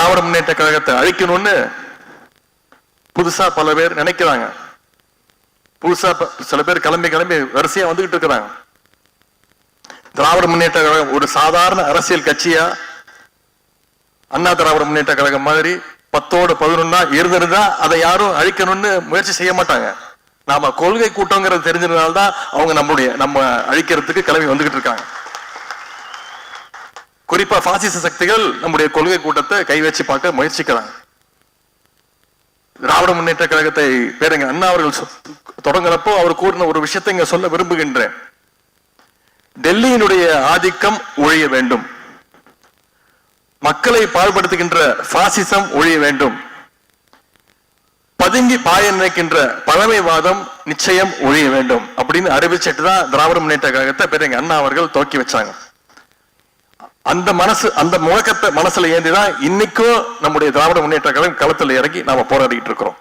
திராவிட முன்னேற்ற கழகத்தை அழிக்கணும்னு புதுசா பல பேர் நினைக்கிறாங்க. புதுசா சில பேர் கிளம்பி வரிசையா வந்துகிட்டு இருக்கிறாங்க. திராவிட முன்னேற்ற கழகம் ஒரு சாதாரண அரசியல் கட்சியா அண்ணா திராவிட முன்னேற்ற கழகம் மாதிரி 10ஓட 11 இருந்திருந்தா அதை யாரும் அழிக்கணும்னு முயற்சி செய்ய மாட்டாங்க. நாம கொள்கை கூட்டங்கிறது தெரிஞ்சதுனால்தான் அவங்க நம்ம அழிக்கிறதுக்கு கிளம்பி வந்துகிட்டு இருக்காங்க. குறிப்பா பாசிச சக்திகள் நம்முடைய கொள்கை கூட்டத்தை கை வச்சு பார்க்க முயற்சிக்கிறாங்க. திராவிட முன்னேற்ற கழகத்தை பேருங்க அண்ணா அவர்கள் தொடங்குறப்போ அவர் கூறின ஒரு விஷயத்தை இங்க சொல்ல விரும்புகின்றேன். டெல்லியினுடைய ஆதிக்கம் ஒழிய வேண்டும், மக்களை பாழ்படுத்துகின்ற பாசிசம் ஒழிய வேண்டும், பதுங்கி பாய நினைக்கின்ற பழமைவாதம் நிச்சயம் ஒழிய வேண்டும் அப்படின்னு அறிவிச்சிட்டு தான் திராவிட முன்னேற்ற கழகத்தை பேருங்க அண்ணா அவர்கள் துவக்கி வச்சாங்க. அந்த முழக்கத்தை மனசுல ஏந்திதான் இன்னைக்கும் நம்முடைய திராவிட முன்னேற்ற கழகம் களத்தில் இறங்கி நாம போராடிட்டு இருக்கிறோம்.